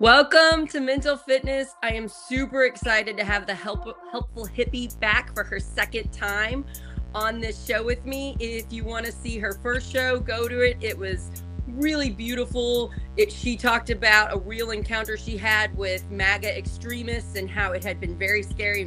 Welcome to Mental Fitness. I am super excited to have the Helpful Hippie back for her second time on this show with me. If you want to see her first show, go to it. It was really beautiful. She talked about a real encounter she had with MAGA extremists and how it had been very scary,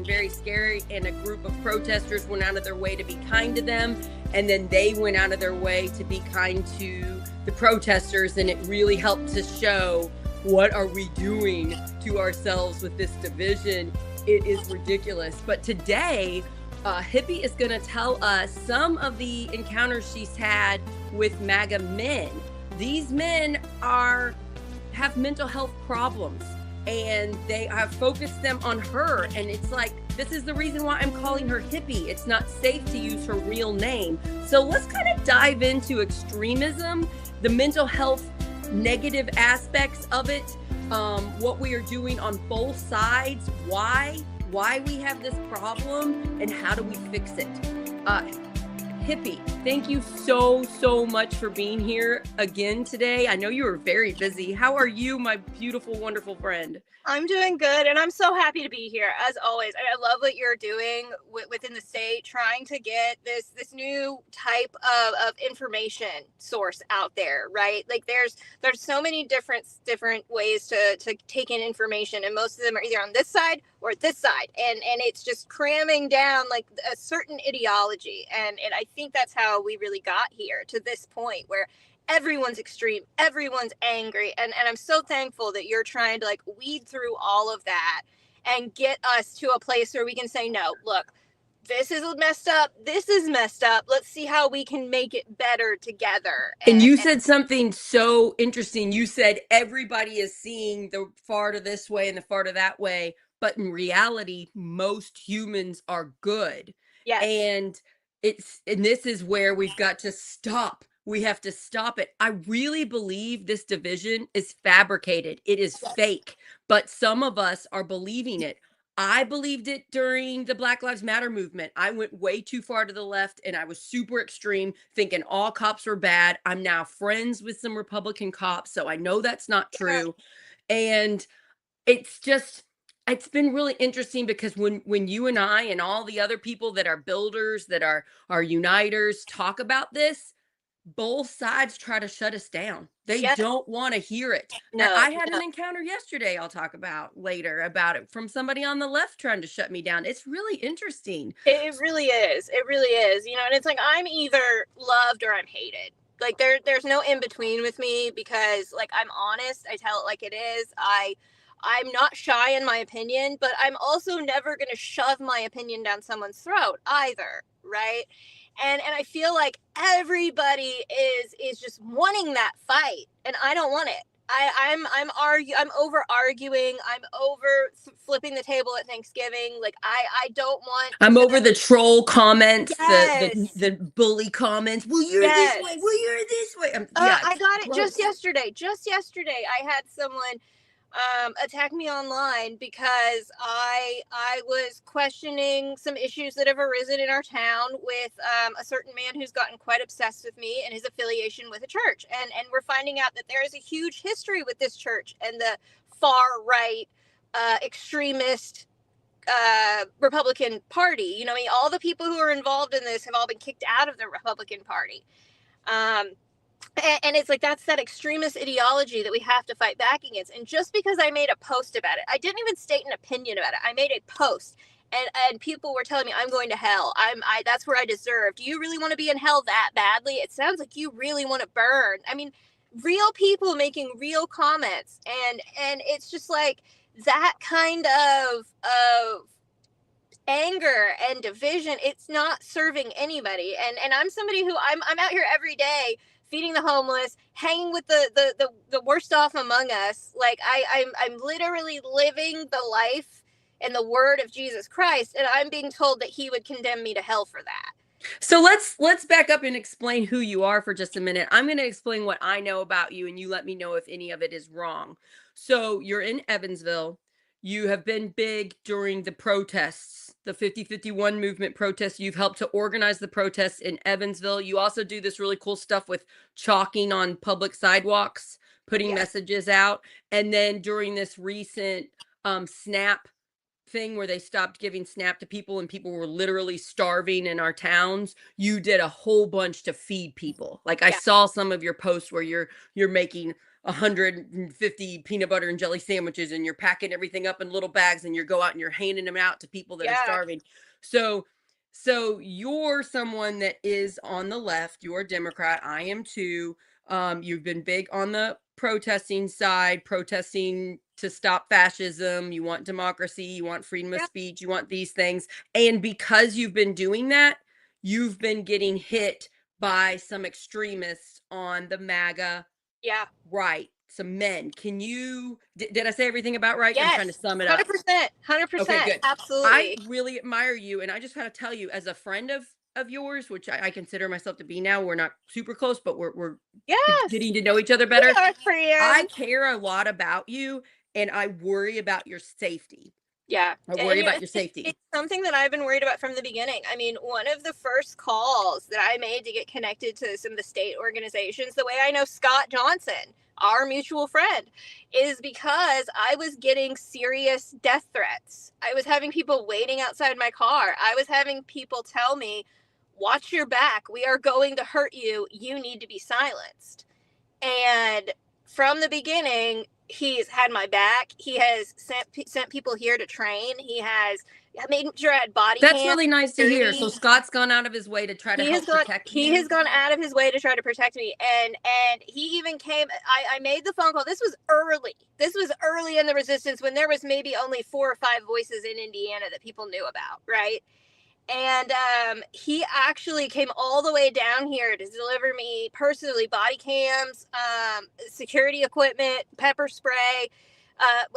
and a group of protesters went out of their way to be kind to them, and then they went out of their way to be kind to the protesters, and it really helped to show what are we doing to ourselves with this division. It is ridiculous. But today, Hippie is going to tell us some of the encounters she's had with MAGA men. These men have mental health problems, and they have focused them on her. And it's like, this is the reason why I'm calling her Hippie. It's not safe to use her real name. So let's kind of dive into extremism, the mental health negative aspects of it, what we are doing on both sides, why we have this problem, and how do we fix it. Hippie, thank you so much for being here again today. I know you were very busy. How are you, my beautiful, wonderful friend? I'm doing good, and I'm so happy to be here, as always. I love what you're doing within the state, trying to get this new type of information source out there, right? Like there's so many different ways to take in information, and most of them are either on this side or this side, and it's just cramming down like a certain ideology, and I think that's how we really got here to this point where everyone's extreme, everyone's angry, and I'm so thankful that you're trying to like weed through all of that and get us to a place where we can say, no, look, this is messed up, this is messed up, let's see how we can make it better together. And you said something so interesting. You said everybody is seeing the far to this way and the far to that way, but in reality, most humans are good. Yes. And this is where we've got to stop. We have to stop it. I really believe this division is fabricated. It is fake, but some of us are believing it. I believed it during the Black Lives Matter movement. I went way too far to the left, and I was super extreme, thinking all cops were bad. I'm now friends with some Republican cops, so I know that's not true. And it's been really interesting because when you and I and all the other people that are builders, that are uniters, talk about this, both sides try to shut us down. They don't want to hear it. No, I had an encounter yesterday I'll talk about later about it from somebody on the left trying to shut me down. It's really interesting. It really is. It really is. You know, and it's like I'm either loved or I'm hated. Like there's no in between with me, because like I'm honest, I tell it like it is. I'm not shy in my opinion, but I'm also never going to shove my opinion down someone's throat either, right? And I feel like everybody is just wanting that fight, and I don't want it. I'm over arguing. I'm over flipping the table at Thanksgiving. Like I don't want. I'm over the troll comments, yes. the bully comments. Well, you're this way. Well, you're this way. I got it just yesterday. Just yesterday, I had someone attack me online because I was questioning some issues that have arisen in our town with a certain man who's gotten quite obsessed with me and his affiliation with a church, and we're finding out that there is a huge history with this church and the far right extremist Republican Party. You know, I mean, all the people who are involved in this have all been kicked out of the Republican Party. And it's like, that's that extremist ideology that we have to fight back against. And just because I made a post about it, I didn't even state an opinion about it. I made a post, and people were telling me I'm going to hell. That's where I deserve. Do you really want to be in hell that badly? It sounds like you really want to burn. I mean, real people making real comments, and it's just like that kind of anger and division. It's not serving anybody. And I'm somebody who I'm out here every day feeding the homeless, hanging with the worst off among us. Like I'm literally living the life and the word of Jesus Christ, and I'm being told that he would condemn me to hell for that. So let's back up and explain who you are for just a minute. I'm going to explain what I know about you, and you let me know if any of it is wrong. So you're in Evansville. You have been big during the protests, the 50-51 movement protests. You've helped to organize the protests in Evansville. You also do this really cool stuff with chalking on public sidewalks, putting messages out. And then during this recent SNAP thing where they stopped giving SNAP to people and people were literally starving in our towns, you did a whole bunch to feed people. Like I saw some of your posts where you're making 150 peanut butter and jelly sandwiches and you're packing everything up in little bags and you go out and you're handing them out to people that are starving. So you're someone that is on the left, you're a Democrat, I am too. You've been big on the protesting side, protesting to stop fascism. You want democracy, you want freedom of speech, you want these things. And because you've been doing that, you've been getting hit by some extremists on the MAGA right. Some men. Can you, did I say everything about right? Yes. I'm trying to sum it up. 100%. Okay, good. Absolutely. I really admire you. And I just got to tell you, as a friend of yours, which I consider myself to be now, we're not super close, but we're getting to know each other better. I care a lot about you and I worry about your safety. Yeah. I worry about your safety. It's something that I've been worried about from the beginning. I mean, one of the first calls that I made to get connected to some of the state organizations, the way I know Scott Johnson, our mutual friend, is because I was getting serious death threats. I was having people waiting outside my car. I was having people tell me, watch your back. We are going to hurt you. You need to be silenced. And from the beginning, he's had my back. He has sent people here to train. He has made sure I had body cams. That's really nice to hear. So Scott's gone out of his way to try to help protect you. He has gone out of his way to try to protect me. And he even came, I made the phone call. This was early. This was early in the resistance when there was maybe only 4 or 5 voices in Indiana that people knew about, right? And he actually came all the way down here to deliver me personally body cams, security equipment, pepper spray,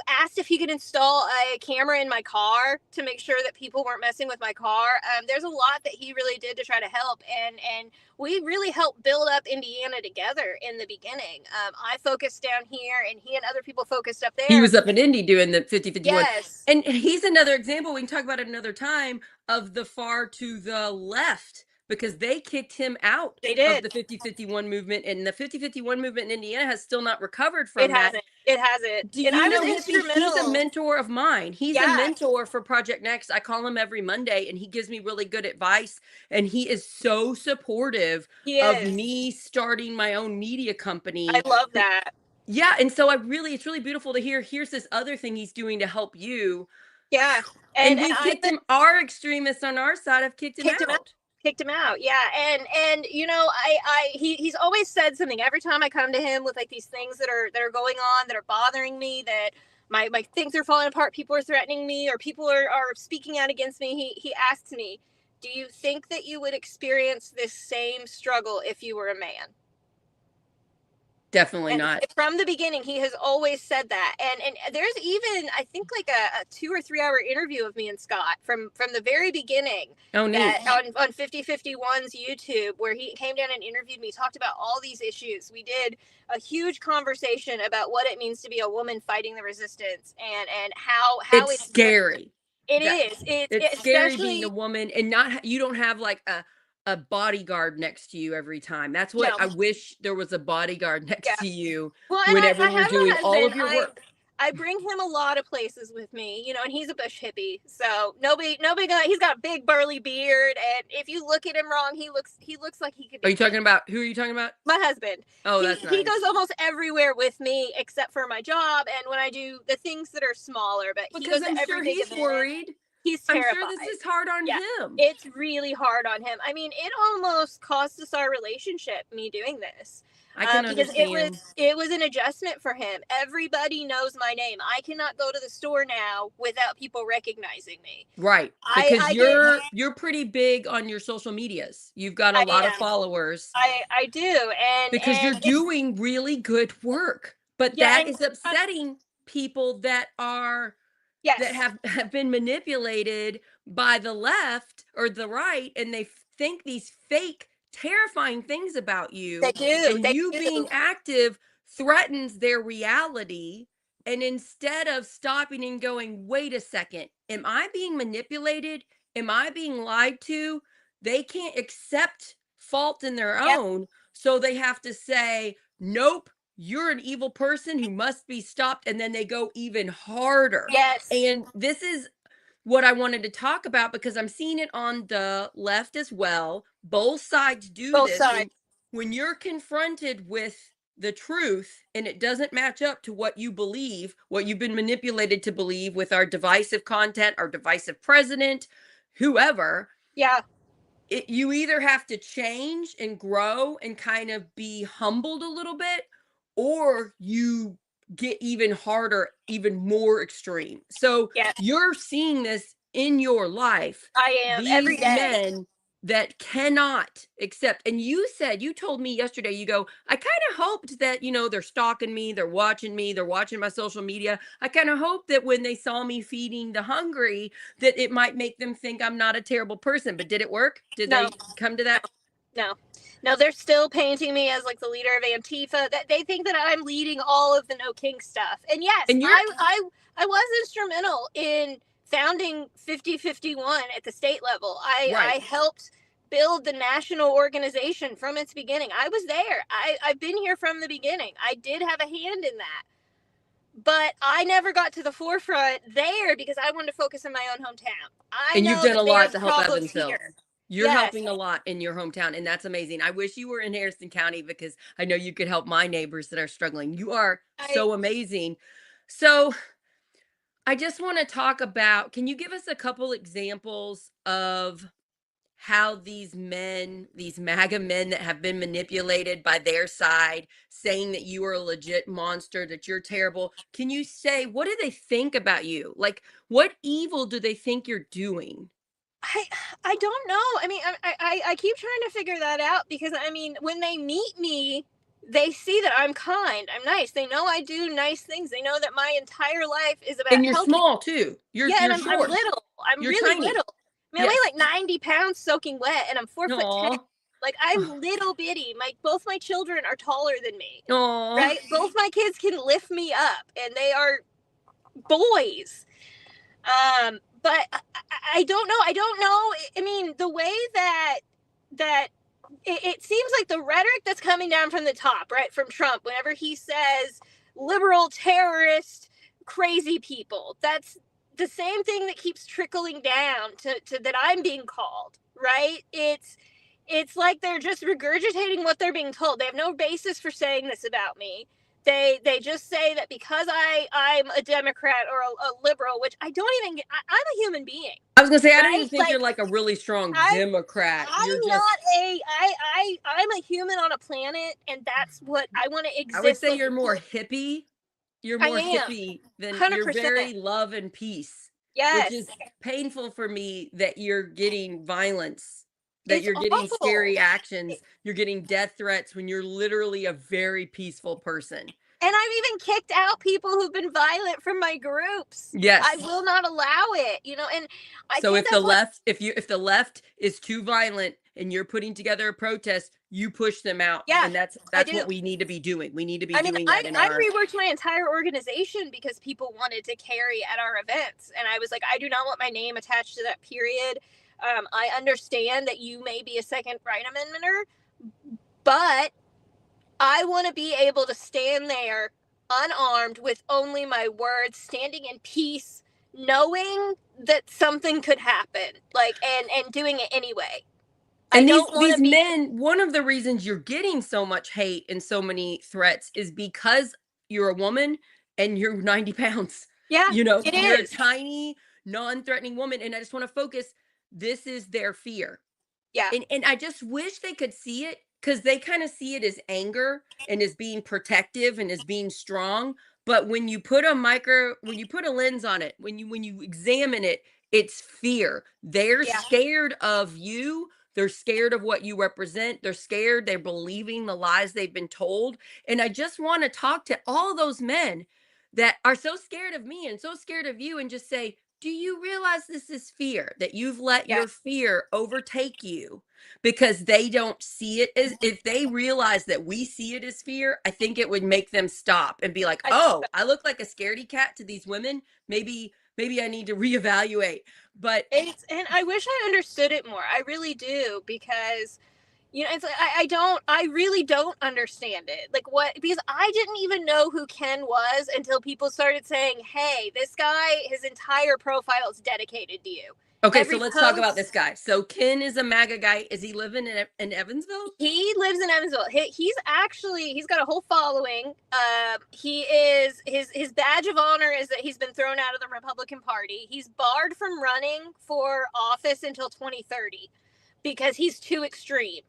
asked if he could install a camera in my car to make sure that people weren't messing with my car. There's a lot that he really did to try to help. And we really helped build up Indiana together in the beginning. I focused down here and he and other people focused up there. He was up in Indy doing the 50-51. Yes. And he's another example, we can talk about it another time, of the far to the left, because they kicked him out of the 50-51 movement, and the 50-51 movement in Indiana has still not recovered from that. It hasn't. Do you know he's a mentor of mine? He's a mentor for Project Next. I call him every Monday and he gives me really good advice, and he is so supportive of me starting my own media company. I love that. Yeah, and so it's really beautiful to hear. Here's this other thing he's doing to help you. Yeah. And we kicked him, our extremists on our side have kicked him out. Kicked him out. Yeah. And you know, he's always said something every time I come to him with like these things that are going on, that are bothering me, that my things are falling apart, people are threatening me, or people are speaking out against me. He asks me, do you think that you would experience this same struggle if you were a man? Definitely not. From the beginning, he has always said that. And there's even, I think, like a 2 or 3 hour interview of me and Scott from the very beginning. Oh, neat. On 5051's YouTube, where he came down and interviewed me, talked about all these issues. We did a huge conversation about what it means to be a woman fighting the resistance and how it's scary. It's scary being a woman and you don't have like a bodyguard next to you every time. That's what I wish there was, a bodyguard next to you whenever you're doing all of your work. I bring him a lot of places with me, you know, and he's a bush hippie. So nobody he's got a big burly beard, and if you look at him wrong, he looks like he could be. Who are you talking about? My husband. Oh, that's nice. He goes almost everywhere with me except for my job and when I do the things that are smaller, but because he goes I'm sure he's worried. He's terrified. I'm sure this is hard on him. It's really hard on him. I mean, it almost cost us our relationship, me doing this. I can understand. Because it was an adjustment for him. Everybody knows my name. I cannot go to the store now without people recognizing me. Right. Because you're pretty big on your social medias. You've got a lot of followers. I do. Because you're doing really good work. But that is upsetting people that are that have been manipulated by the left or the right, and they think these fake, terrifying things about you. They do. And you being active threatens their reality. And instead of stopping and going, wait a second, am I being manipulated? Am I being lied to? They can't accept fault in their own. So they have to say, nope, you're an evil person who must be stopped, and then they go even harder. Yes. And this is what I wanted to talk about because I'm seeing it on the left as well. Both sides do Both this. sides. When you're confronted with the truth and it doesn't match up to what you believe, what you've been manipulated to believe with our divisive content, our divisive president, whoever, Yeah. you either have to change and grow and kind of be humbled a little bit, or you get even harder, even more extreme. So Yes. you're seeing this in your life, I am every these day. men that cannot accept. And you told me yesterday, you go, I kind of hoped that, they're stalking me, they're watching me, they're watching my social media. I kind of hope that when they saw me feeding the hungry, that it might make them think I'm not a terrible person. But did it work? Did No. they come to that? No. No, they're still painting me as like the leader of Antifa. That they think that I'm leading all of the No King stuff. And yes, And you're I was instrumental in founding 5051 at the state level. right. I helped build the national organization from its beginning. I was there. I've been here from the beginning. I did have a hand in that. But I never got to the forefront there because I wanted to focus in my own hometown. I And you've know done that a lot there's to help problems Evansville. here. You're Yes. helping a lot in your hometown, and that's amazing. I wish you were in Harrison County because I know you could help my neighbors that are struggling. You are I so amazing. So I just want to talk about, can you give us a couple examples of how these men, these MAGA men that have been manipulated by their side, saying that you are a legit monster, that you're terrible. Can you say, what do they think about you? Like, what evil do they think you're doing? I I don't know. I mean, I keep trying to figure that out because I mean, when they meet me, they see that I'm kind, I'm nice. They know I do nice things. They know that my entire life is about And you're helping. small too. Yeah, and You're I'm short. little. I'm You're really tiny. little. I mean, I weigh Yes. like 90 pounds soaking wet, and I'm 4'10". Aw. Like I'm little bitty. Both my children are taller than me. Aw. Right? Both my kids can lift me up, and they are boys. But I don't know. I don't know. I mean, the way that it seems like the rhetoric that's coming down from the top, right, from Trump, whenever he says liberal terrorist, crazy people, that's the same thing that keeps trickling down to that I'm being called, right? It's like they're just regurgitating what they're being told. They have no basis for saying this about me. They just say that because I'm a Democrat or a liberal, which I don't even get. I'm a human being. I was gonna say, I don't Right? even think Like you're like a really strong I'm Democrat. You're I'm just, not I'm a human on a planet, and that's what I want to I would exist say like. you're more hippie. You're I more am hippie than, you're 100%. very love and peace, which Yes. is painful for me that you're getting violence, that It's you're getting awful. scary actions, you're getting death threats when you're literally a very peaceful person. And I've even kicked out people who've been violent from my groups. I Yes. will not allow it, and I So think if the that's what. left, if the left is too violent and you're putting together a protest, you push them out. Yeah, And I that's do. what we need to be doing. We need to be I mean, doing I that in I our, reworked my entire organization because people wanted to carry at our events, and I was like, I do not want my name attached to that. Period. I understand that you may be a second right amendmenter, but I want to be able to stand there unarmed with only my words, standing in peace, knowing that something could happen, like and doing it anyway. I and don't want these to be. men, one of the reasons you're getting so much hate and so many threats is because you're a woman and you're 90 pounds. Yeah, it You're a is. tiny, non-threatening woman. And I just want to focus, this is their fear. Yeah, And I just wish they could see it, because they kind of see it as anger and as being protective and as being strong. But when you put a lens on it, when you examine it, it's fear. They're yeah, scared of you. They're scared of what you represent. They're scared. They're believing the lies they've been told. And I just want to talk to all those men that are so scared of me and so scared of you, and just say, do you realize this is fear, that you've let yeah. your fear overtake you? Because they don't see it as, if they realize that we see it as fear, I think it would make them stop and be like, I think oh, I look like a scaredy cat to these women. Maybe I need to reevaluate. But and I wish I understood it more. I really do, because It's like, I really don't understand it. Like, what, because I didn't even know who Ken was until people started saying, hey, this guy, his entire profile is dedicated to you. Okay, so Every let's talk about post, this guy. So Ken is a MAGA guy. Is he living in Evansville? he lives in Evansville. He's got a whole following. He is, his badge of honor is that he's been thrown out of the Republican Party. He's barred from running for office until 2030 because he's too extreme.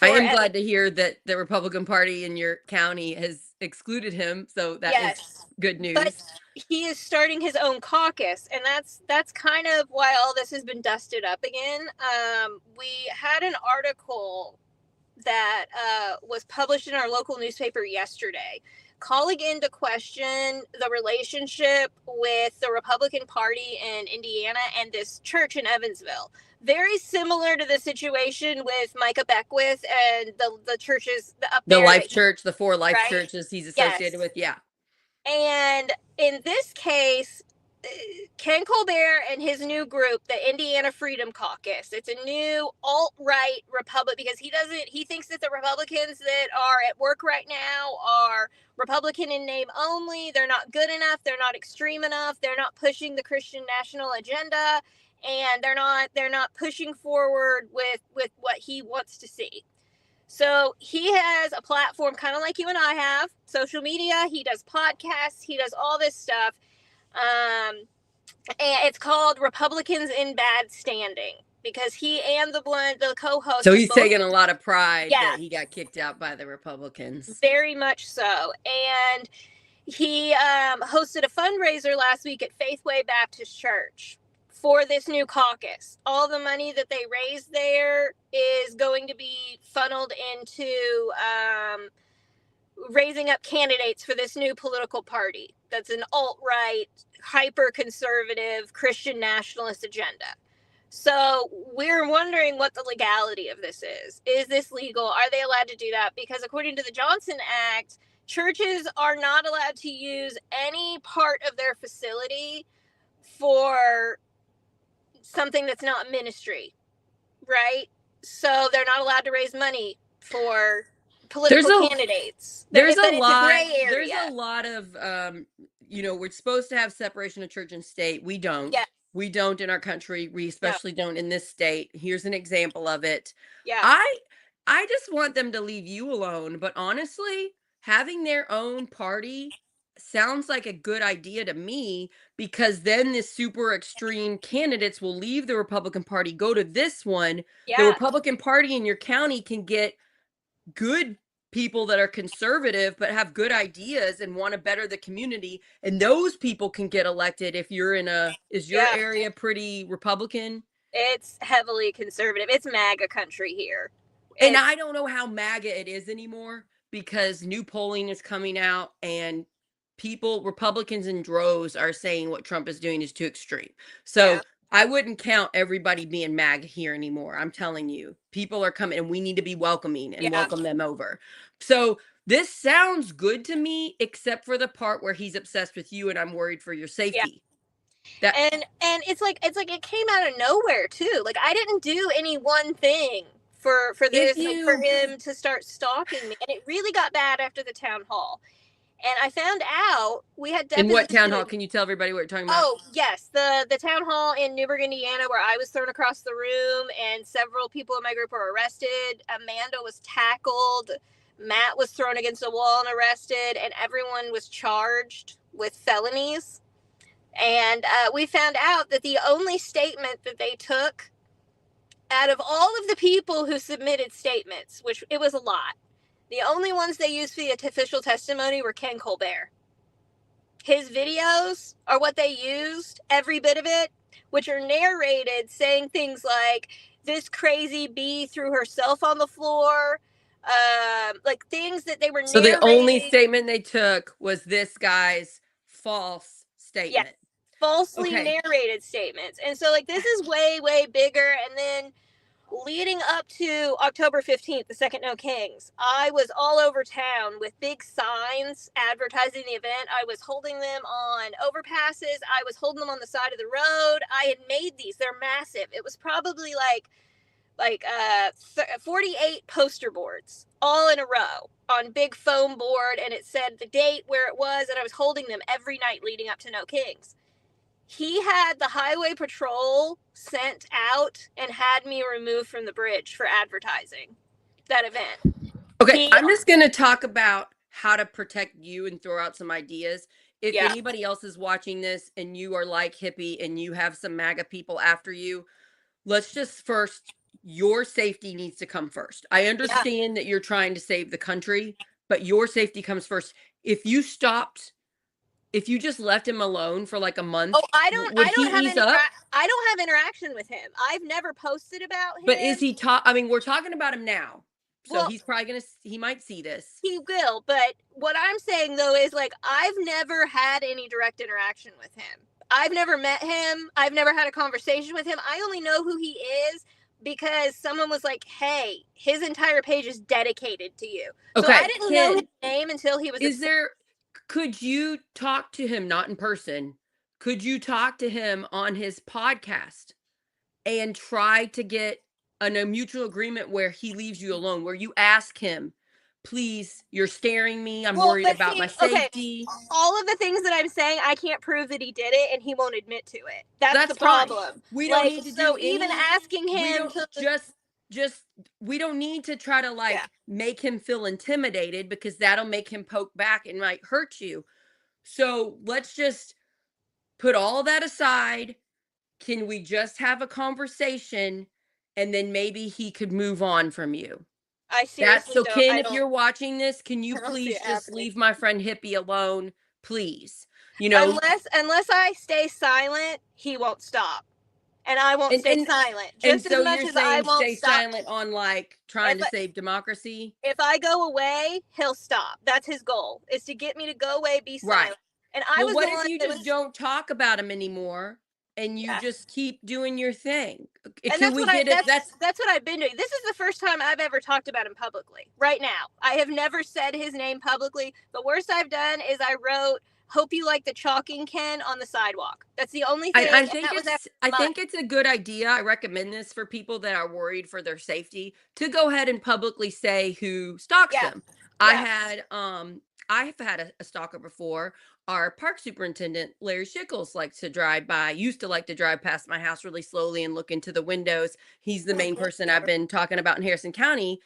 I am glad to hear that the Republican Party in your county has excluded him. So that is good news. But he is starting his own caucus, and that's kind of why all this has been dusted up again. We had an article that was published in our local newspaper yesterday, calling into question the relationship with the Republican Party in Indiana and this church in Evansville. Very similar to the situation with Micah Beckwith and the churches up there. The Life Church, the 4 Life churches he's associated with. Yeah. And in this case, Ken Colbert and his new group, the Indiana Freedom Caucus, it's a new alt-right Republic, because he thinks that the Republicans that are at work right now are Republican in name only. They're not good enough. They're not extreme enough. They're not pushing the Christian national agenda, and they're not pushing forward with what he wants to see. So he has a platform kind of like you and I have, social media. He does podcasts. He does all this stuff. And it's called Republicans in Bad Standing, because he and the co-host. So he's taking a lot of pride that he got kicked out by the Republicans. Very much so. And he hosted a fundraiser last week at Faithway Baptist Church for this new caucus. All the money that they raised there is going to be funneled into raising up candidates for this new political party that's an alt-right, hyper-conservative, Christian nationalist agenda. So we're wondering what the legality of this is. Is this legal? Are they allowed to do that? Because according to the Johnson Act, churches are not allowed to use any part of their facility for something that's not ministry, right? So they're not allowed to raise money for political candidates. There's a lot of we're supposed to have separation of church and state. We don't. Yes. We don't in our country. We especially don't in this state. Here's an example of it. Yeah. I just want them to leave you alone. But honestly, having their own party sounds like a good idea to me, because then the super extreme candidates will leave the Republican Party, go to this one. Yeah. The Republican Party in your county can get good people that are conservative but have good ideas and want to better the community, and those people can get elected. If you're is your area pretty Republican? It's heavily conservative. It's MAGA country here. And I don't know how MAGA it is anymore, because new polling is coming out and Republicans in droves are saying what Trump is doing is too extreme. So I wouldn't count everybody being MAGA here anymore. I'm telling you, people are coming, and we need to be welcoming and welcome them over. So this sounds good to me, except for the part where he's obsessed with you and I'm worried for your safety. Yeah. And it's like it came out of nowhere too. Like, I didn't do any one thing for this, for him to start stalking me. And it really got bad after the town hall. And I found out we had depositions. In what town hall? Can you tell everybody what you're talking about? Oh, yes. The town hall in Newburgh, Indiana, where I was thrown across the room and several people in my group were arrested. Amanda was tackled. Matt was thrown against a wall and arrested. And everyone was charged with felonies. And we found out that the only statement that they took out of all of the people who submitted statements, which it was a lot, the only ones they used for the official testimony were Ken Colbert. His videos are what they used, every bit of it, which are narrated saying things like, this crazy bee threw herself on the floor, like things that they were narrating. So the only statement they took was this guy's false statement. Yes, falsely narrated statements. And so, like, this is way, way bigger. And then leading up to October 15th, the second No Kings, I was all over town with big signs advertising the event. I was holding them on overpasses. I was holding them on the side of the road. I had made these. They're massive. It was probably like like 48 poster boards all in a row on big foam board, and it said the date, where it was, and I was holding them every night leading up to No Kings. He had the highway patrol sent out and had me removed from the bridge for advertising that event. Okay, I'm just going to talk about how to protect you and throw out some ideas. If anybody else is watching this and you are like Hippie and you have some MAGA people after you, let's just first, your safety needs to come first. I understand that you're trying to save the country, but your safety comes first. If you just left him alone for like a month, I don't have interaction with him. I've never posted about him. But is he we're talking about him now. So he's probably he might see this. He will, but what I'm saying though is, like, I've never had any direct interaction with him. I've never met him. I've never had a conversation with him. I only know who he is because someone was like, hey, his entire page is dedicated to you. Okay. So I didn't know his name until he was could you talk to him, not in person? Could you talk to him on his podcast and try to get a mutual agreement where he leaves you alone, where you ask him, please, you're scaring me. I'm worried about my safety. Okay. All of the things that I'm saying, I can't prove that he did it, and he won't admit to it. That's the problem. We don't need to do even asking him we don't need to try to make him feel intimidated, because that'll make him poke back and might hurt you. So let's just put all that aside. Can we just have a conversation, and then maybe he could move on from you? I seriously don't. Ken, if you're watching this, can you please just leave my friend Hippie alone, please? You know, unless I stay silent, he won't stop, and I won't stay silent. Just as much as I won't stay silent on trying to save democracy. If I go away, he'll stop. That's his goal: is to get me to go away, be silent. Right. And what if you just don't talk about him anymore? And you just keep doing your thing. And that's what I've been doing. This is the first time I've ever talked about him publicly. Right now, I have never said his name publicly. The worst I've done is I wrote, "Hope you like the chalking, Ken," on the sidewalk. That's the only thing. I think it's a good idea. I recommend this for people that are worried for their safety, to go ahead and publicly say who stalks them. I've had a stalker before. Our park superintendent, Larry Schickles, used to like to drive past my house really slowly and look into the windows. He's the main person I've been talking about in Harrison County,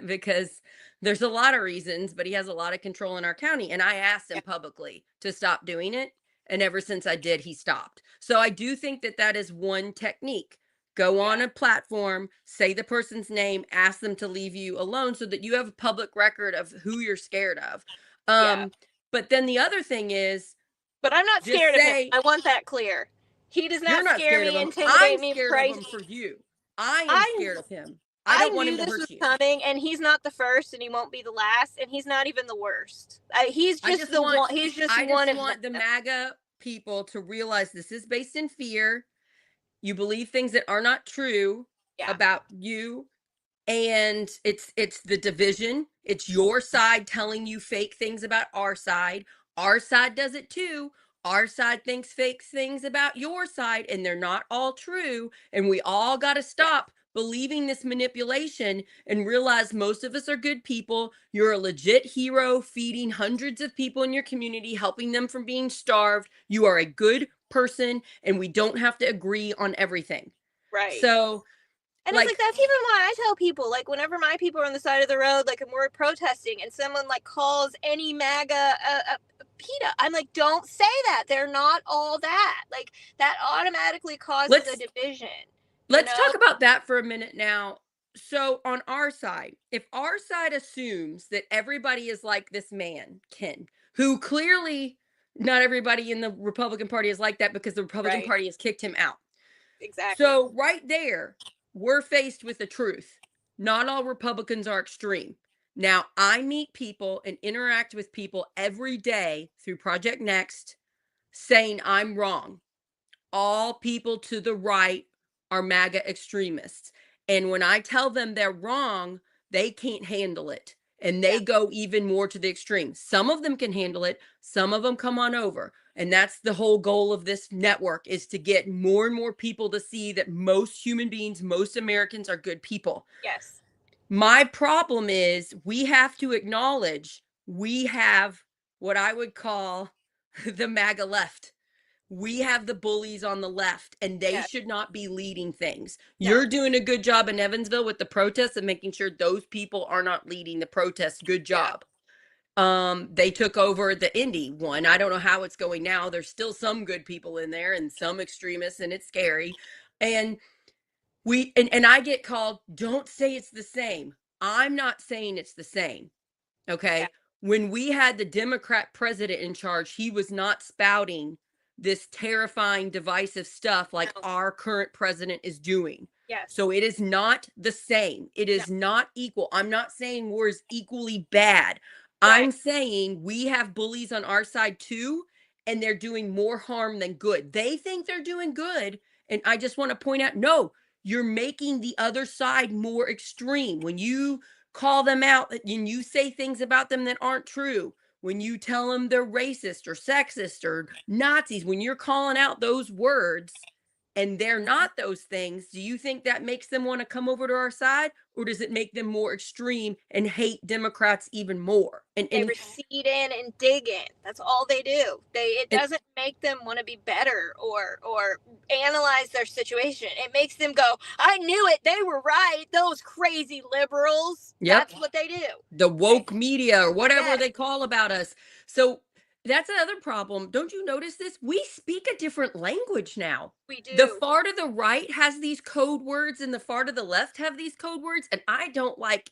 because there's a lot of reasons, but he has a lot of control in our county. And I asked him publicly to stop doing it. And ever since I did, he stopped. So I do think that is one technique. Go on a platform, say the person's name, ask them to leave you alone so that you have a public record of who you're scared of. But then the other thing is, but I'm not scared of him. I want that clear. He does not scare me, intimidate me, I'm scared of him for you. I am scared of him. I don't want him to hurt you. Coming, and he's not the first, and he won't be the last, and he's not even the worst. He's just one. He's just one of them. I want the MAGA people to realize this is based in fear. You believe things that are not true about you. And it's the division. It's your side telling you fake things about our side. Our side does it too. Our side thinks fake things about your side, and they're not all true. And we all got to stop believing this manipulation and realize most of us are good people. You're a legit hero, feeding hundreds of people in your community, helping them from being starved. You are a good person, and we don't have to agree on everything. Right. So, and it's that's even why I tell people, whenever my people are on the side of the road, and we're protesting, and someone calls any MAGA a PETA, I'm like, don't say that. They're not all that. That automatically causes a division. Let's talk about that for a minute now. So on our side, if our side assumes that everybody is like this man, Ken, who clearly not everybody in the Republican Party is like that, because the Republican Party has kicked him out. Exactly. So right there, we're faced with the truth. Not all Republicans are extreme. Now, I meet people and interact with people every day through Project Next saying I'm wrong. All people to the right are MAGA extremists. And when I tell them they're wrong, they can't handle it. and they go even more to the extreme. Some of them can handle it. Some of them come on over. And that's the whole goal of this network, is to get more and more people to see that most human beings, most Americans are good people. Yes. My problem is we have to acknowledge we have what I would call the MAGA left. We have the bullies on the left, and they Yes. should not be leading things. No. You're doing a good job in Evansville with the protests and making sure those people are not leading the protests. Good job. They took over the Indy one. I don't know how it's going now. There's still some good people in there and some extremists, and it's scary. And and I get called, don't say it's the same. I'm not saying it's the same. Okay. Yeah. When we had the Democrat president in charge, he was not spouting this terrifying, divisive stuff like our current president is doing. Yes. So it is not the same. It is not equal. I'm not saying war is equally bad. I'm saying we have bullies on our side too, and they're doing more harm than good. They think they're doing good. And I just want to point out, no, you're making the other side more extreme. When you call them out and you say things about them that aren't true, when you tell them they're racist or sexist or Nazis, when you're calling out those words and they're not those things, do you think that makes them want to come over to our side, or does it make them more extreme and hate Democrats even more? And they recede in and dig in. That's all they do. It doesn't make them want to be better or analyze their situation. It makes them go, I knew it. They were right. Those crazy liberals. Yep. That's what they do. The woke media or whatever they call about us. So that's another problem. Don't you notice this? We speak a different language now. We do. The far to the right has these code words and the far to the left have these code words, and I don't like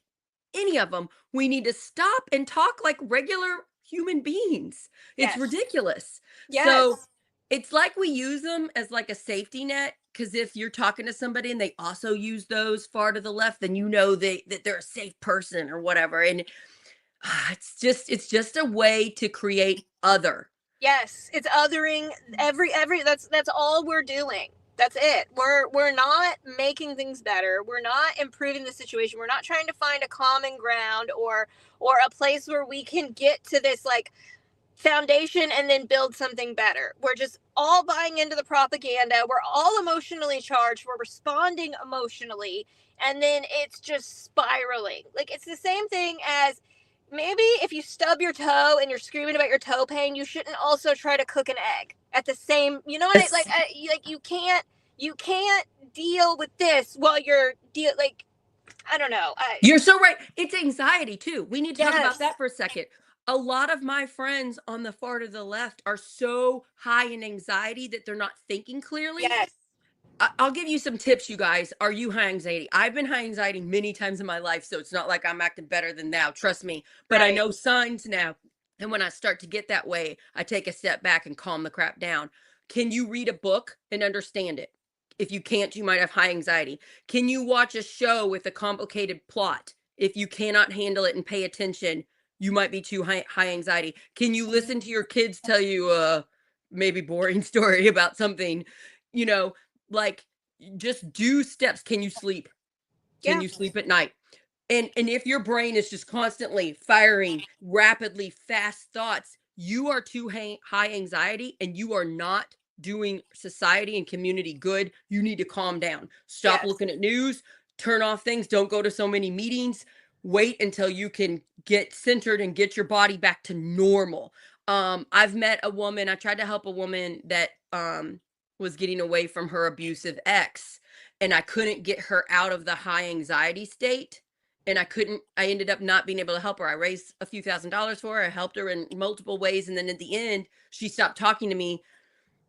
any of them. We need to stop and talk like regular human beings. It's ridiculous. Yes. So it's like we use them as like a safety net, because if you're talking to somebody and they also use those far to the left, then you know that they're a safe person or whatever. And it's just a way to create other. Yes, it's othering every that's all we're doing. That's it. We're not making things better. We're not improving the situation. We're not trying to find a common ground or a place where we can get to this like foundation and then build something better. We're just all buying into the propaganda. We're all emotionally charged. We're responding emotionally, and then it's just spiraling. Like it's the same thing as maybe if you stub your toe and you're screaming about your toe pain, you shouldn't also try to cook an egg at the same, you know what you can't deal with this while you're I don't know. You're so right. It's anxiety too. We need to talk about that for a second. A lot of my friends on the far to the left are so high in anxiety that they're not thinking clearly. Yes. I'll give you some tips, you guys. Are you high anxiety? I've been high anxiety many times in my life, so it's not like I'm acting better than now. Trust me. But I know signs now. And when I start to get that way, I take a step back and calm the crap down. Can you read a book and understand it? If you can't, you might have high anxiety. Can you watch a show with a complicated plot? If you cannot handle it and pay attention, you might be too high anxiety. Can you listen to your kids tell you maybe boring story about something, like just do steps. Can you sleep? Can you sleep at night? And if your brain is just constantly firing rapidly fast thoughts, you are too high anxiety and you are not doing society and community good. You need to calm down. Stop looking at news, turn off things, don't go to so many meetings. Wait until you can get centered and get your body back to normal. I've met a woman, I tried to help a woman that was getting away from her abusive ex, and I couldn't get her out of the high anxiety state. And I ended up not being able to help her. I raised a few $1,000s for her. I helped her in multiple ways. And then at the end, she stopped talking to me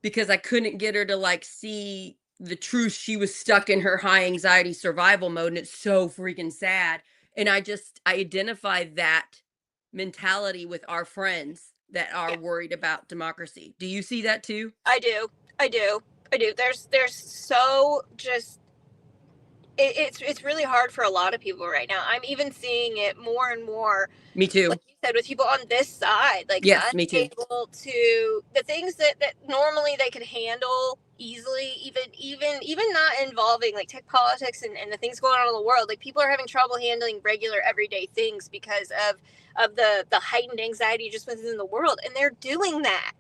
because I couldn't get her to like see the truth. She was stuck in her high anxiety survival mode. And it's so freaking sad. And I identify that mentality with our friends that are worried about democracy. Do you see that too? I do. There's so just it's really hard for a lot of people right now. I'm even seeing it more and more. Me too. Like you said, with people on this side, like yes, me too. unable to the things that normally they could handle easily, even not involving like tech politics and the things going on in the world. Like people are having trouble handling regular everyday things because of the heightened anxiety just within the world, and they're doing that.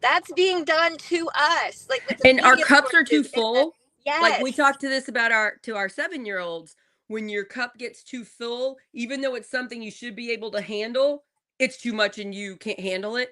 That's being done to us. Like with the And our media cups are too sources full. yes. Like we talked to this about our 7-year-olds. When your cup gets too full, even though it's something you should be able to handle, it's too much and you can't handle it.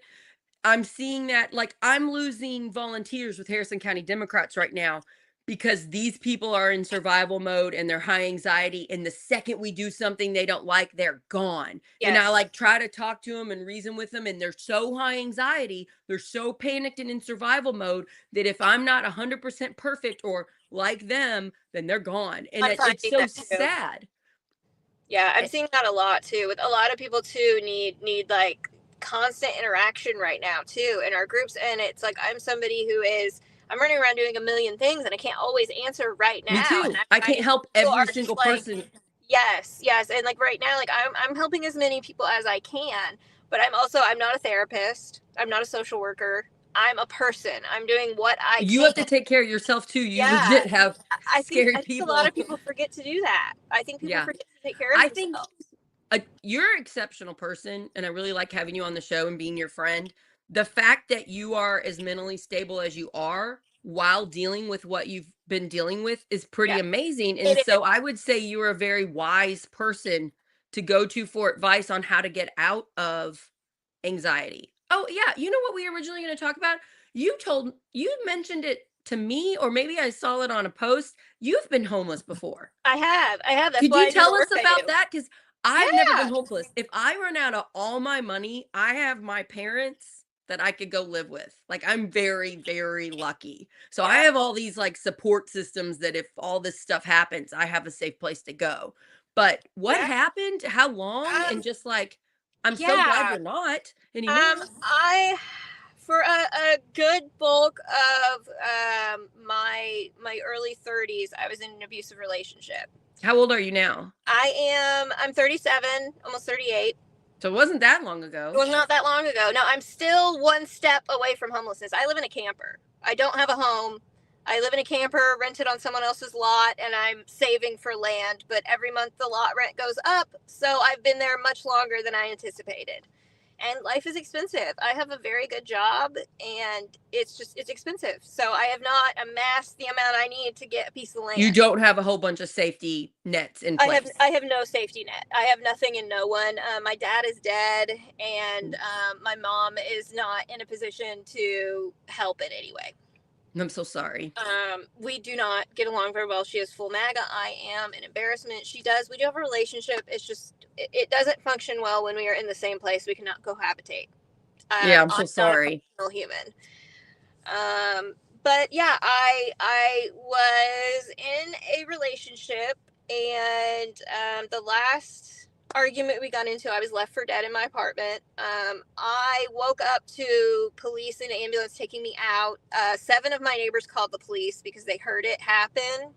I'm seeing that, like, I'm losing volunteers with Harrison County Democrats right now because these people are in survival mode and they're high anxiety. And the second we do something they don't like, they're gone. Yes. And I like try to talk to them and reason with them. And they're so high anxiety, they're so panicked and in survival mode that if I'm not 100% perfect or like them, then they're gone. And it's so sad. Yeah, I'm seeing that a lot too. With a lot of people too need like constant interaction right now too in our groups, and it's like I'm somebody who is I'm running around doing a million things and I can't always answer right now. Me too. And I can't help every single person. Yes, and like right now, like I'm helping as many people as I can, but I'm not a therapist. I'm not a social worker. I'm a person. I'm doing what I can. You have to take care of yourself too. You legit have scary I think people. a lot of people forget to do that. I think people forget to take care of themselves. You're an exceptional person, and I really like having you on the show and being your friend. The fact that you are as mentally stable as you are while dealing with what you've been dealing with is pretty amazing. And so I would say you're a very wise person to go to for advice on how to get out of anxiety. Oh, yeah. You know what we were originally going to talk about? You mentioned it to me, or maybe I saw it on a post. You've been homeless before. I have. That's Could why you tell us about that? Because I've never been homeless. If I run out of all my money, I have my parents that I could go live with. Like, I'm very, very lucky. So I have all these like support systems that if all this stuff happens, I have a safe place to go. But what happened? How long? And just like, I'm so glad you're not anymore. For a good bulk of my early 30s, I was in an abusive relationship. How old are you now? I'm 37, almost 38. So it wasn't that long ago. It was not that long ago. No, I'm still one step away from homelessness. I live in a camper. I don't have a home. I live in a camper rented on someone else's lot, and I'm saving for land. But every month the lot rent goes up, so I've been there much longer than I anticipated. And life is expensive. I have a very good job, and it's expensive. So I have not amassed the amount I need to get a piece of land. You don't have a whole bunch of safety nets in place. I have no safety net. I have nothing and no one. My dad is dead, and my mom is not in a position to help in any way. I'm so sorry. We do not get along very well. She is full MAGA. I am an embarrassment. She does. We do have a relationship. It's just, it doesn't function well when we are in the same place. We cannot cohabitate. I'm so sorry. I'm not a human. But yeah, I was in a relationship, and the last argument we got into, I was left for dead in my apartment. I woke up to police and ambulance taking me out. 7 of my neighbors called the police because they heard it happen.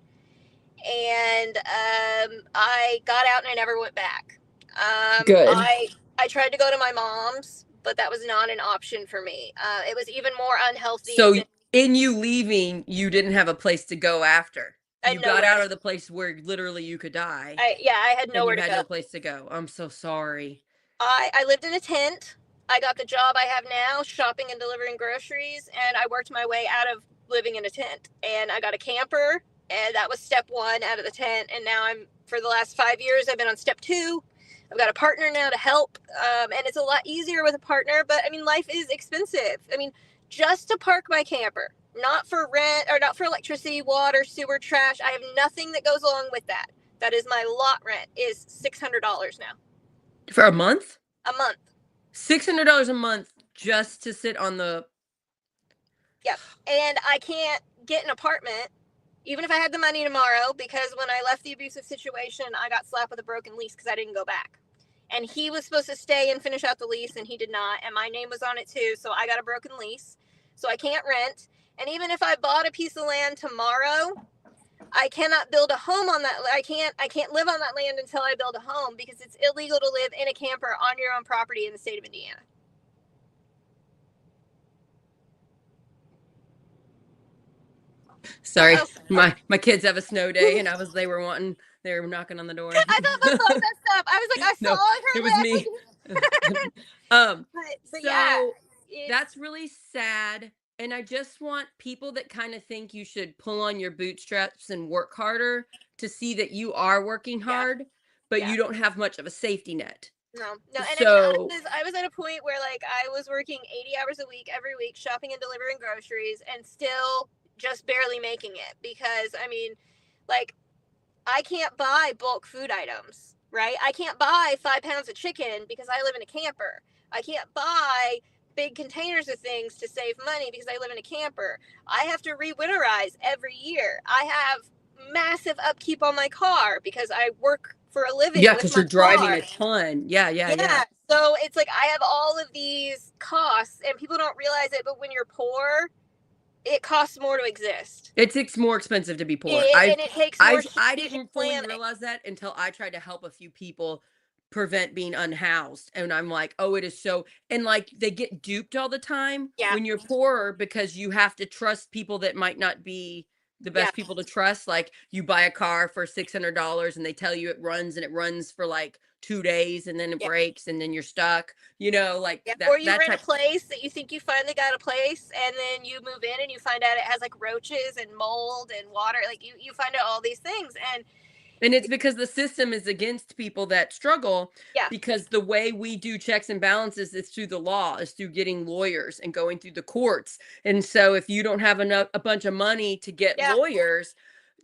And I got out and I never went back. Good. I tried to go to my mom's, but that was not an option for me. It was even more unhealthy. So in you leaving, you didn't have a place to go after. You got out of the place where literally you could die. I had nowhere to go. You had no place to go. I'm so sorry. I lived in a tent. I got the job I have now, shopping and delivering groceries, and I worked my way out of living in a tent. And I got a camper, and that was step 1 out of the tent. And now for the last 5 years, I've been on step 2. I've got a partner now to help, and it's a lot easier with a partner. But I mean, life is expensive. I mean, just to park my camper, not for rent or not for electricity, water, sewer, trash. I have nothing that goes along with that. That is my lot rent is $600 now. For a month? A month. $600 a month just to sit on the... Yep. And I can't get an apartment, even if I had the money tomorrow, because when I left the abusive situation, I got slapped with a broken lease because I didn't go back. And he was supposed to stay and finish out the lease, and he did not. And my name was on it too, so I got a broken lease. So I can't rent. And even if I bought a piece of land tomorrow, I cannot build a home on that. I can't live on that land until I build a home, because it's illegal to live in a camper on your own property in the state of Indiana. Sorry, Uh-oh. my kids have a snow day, and they were knocking on the door. I thought that's all messed up. I was like, I saw No, her it was me. but So yeah, that's really sad. And I just want people that kind of think you should pull on your bootstraps and work harder to see that you are working hard, but yeah. you don't have much of a safety net. No. And So I mean, I was at a point where, like, I was working 80 hours a week every week, shopping and delivering groceries, and still just barely making it, because I mean, like, I can't buy bulk food items, right? I can't buy 5 pounds of chicken because I live in a camper. I can't buy big containers of things to save money because I live in a camper. I have to re-winterize every year. I have massive upkeep on my car because I work for a living. yeah, because you're driving car. a ton. Yeah. So it's like I have all of these costs, and people don't realize it, but when you're poor, it costs more to exist. It's more expensive to be poor. And it takes more I didn't fully planning. realize that until I tried to help a few people prevent being unhoused. And I'm like, oh, it is so, and like they get duped all the time when you're poorer, because you have to trust people that might not be the best people to trust. Like, you buy a car for $600 and they tell you it runs for like 2 days, and then it breaks, and then you're stuck, like that. Or you rent a place that you think you finally got a place, and then you move in and you find out it has like roaches and mold and water. Like, you find out all these things, and it's because the system is against people that struggle. Because the way we do checks and balances is through the law, is through getting lawyers and going through the courts. And so if you don't have a bunch of money to get lawyers,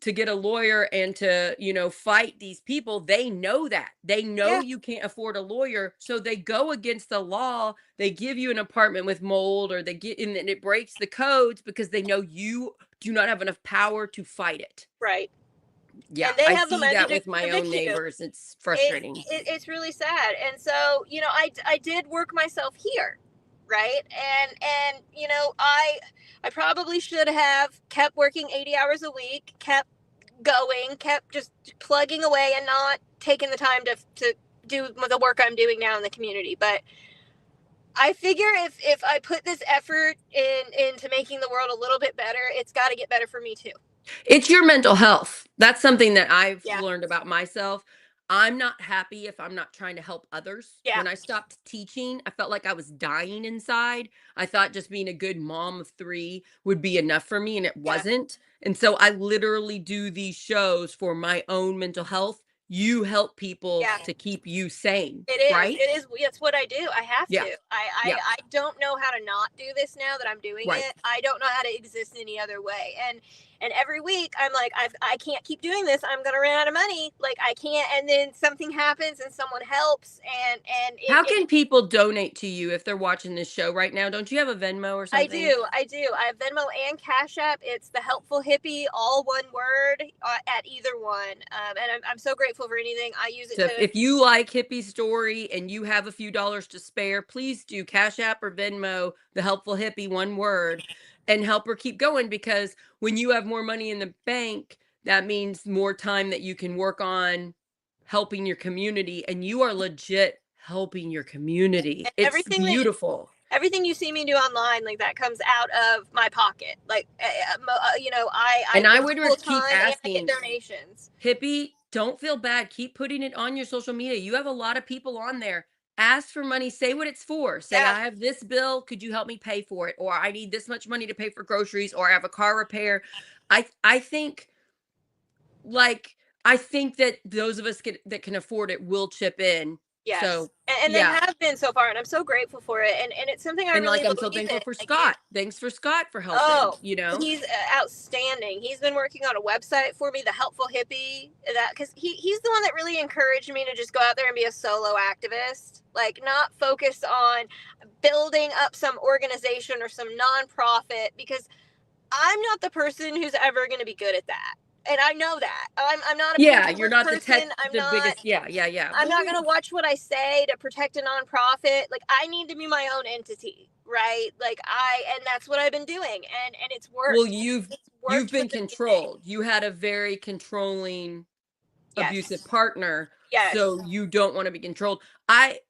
to get a lawyer and to, fight these people, they know that. They know you can't afford a lawyer. So they go against the law. They give you an apartment with mold, or and it breaks the codes because they know you do not have enough power to fight it. Right. Yeah, and I see that with my own neighbors. It's frustrating. It's really sad. And so, I did work myself here, right? And I probably should have kept working 80 hours a week, kept going, kept just plugging away, and not taking the time to do the work I'm doing now in the community. But I figure if I put this effort into making the world a little bit better, it's got to get better for me too. It's your mental health. That's something that I've learned about myself. I'm not happy if I'm not trying to help others. When I stopped teaching, I felt like I was dying inside. I thought just being a good mom of 3 would be enough for me, and it wasn't. And so I literally do these shows for my own mental health. You help people to keep you sane. It is. Right? It is. It's what I do. I have to. I don't know how to not do this now that I'm doing it. I don't know how to exist any other way. And every week I'm like, I can't keep doing this. I'm going to run out of money. Like, I can't. And then something happens and someone helps. How can people donate to you if they're watching this show right now? Don't you have a Venmo or something? I do. I have Venmo and Cash App. It's the Helpful Hippie, all one word, at either one. And I'm so grateful for anything. I use it. So if you like Hippie Story and you have a few dollars to spare, please do Cash App or Venmo the Helpful Hippie, one word, and help her keep going. Because when you have more money in the bank, that means more time that you can work on helping your community, and you are legit helping your community. It's beautiful. Everything you see me do online, like, that comes out of my pocket. Like, I would keep asking, and I get donations. Hippie, don't feel bad. Keep putting it on your social media. You have a lot of people on there. Ask for money. Say what it's for. Say, I have this bill. Could you help me pay for it? Or I need this much money to pay for groceries, or I have a car repair. I think that those of us that can afford it will chip in. Yes. So, and they have been so far, and I'm so grateful for it. And it's something I really I'm so thankful for Scott. Thanks for Scott for helping. Oh, he's outstanding. He's been working on a website for me, the Helpful Hippie, because he's the one that really encouraged me to just go out there and be a solo activist, like, not focus on building up some organization or some nonprofit, because I'm not the person who's ever going to be good at that. And I know that. I'm not a you're not person. Biggest. I'm not going to watch what I say to protect a nonprofit. Like, I need to be my own entity, right? Like, and that's what I've been doing, and it's worked. Well, You've worked been with the meeting. controlled. You had a very controlling abusive Yes. partner, Yes. so you don't want to be controlled. I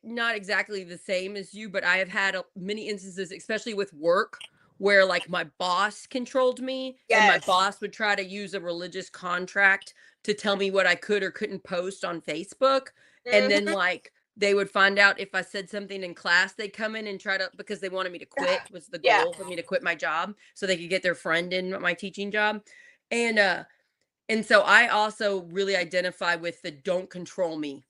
not exactly the same as you, but I have had many instances, especially with work, where like my boss controlled me, and my Yes. boss would try to use a religious contract to tell me what I could or couldn't post on Facebook, and then Hmm. like they would find out if I said something in class, they'd come in and try to, because they wanted me to quit, was the Yeah. goal for me to quit my job so they could get their friend in my teaching job. And so I also really identify with the don't control me.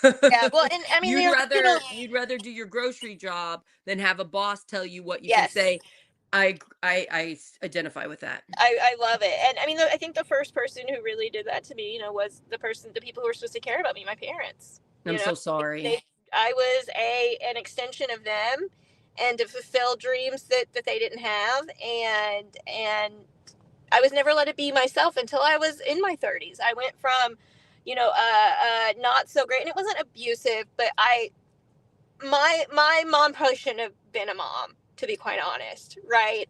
Yeah. Well, and I mean, the original. You'd rather do your grocery job than have a boss tell you what you can Yes. say. Identify with that. I love it. And I mean, I think the first person who really did that to me, was the people who were supposed to care about me, my parents. I'm You know, so sorry. they, I was an extension of them, and to fulfill dreams that they didn't have, and I was never let to be myself until I was in my 30s. I went from, not so great, and it wasn't abusive, but my mom probably shouldn't have been a mom, to be quite honest, right?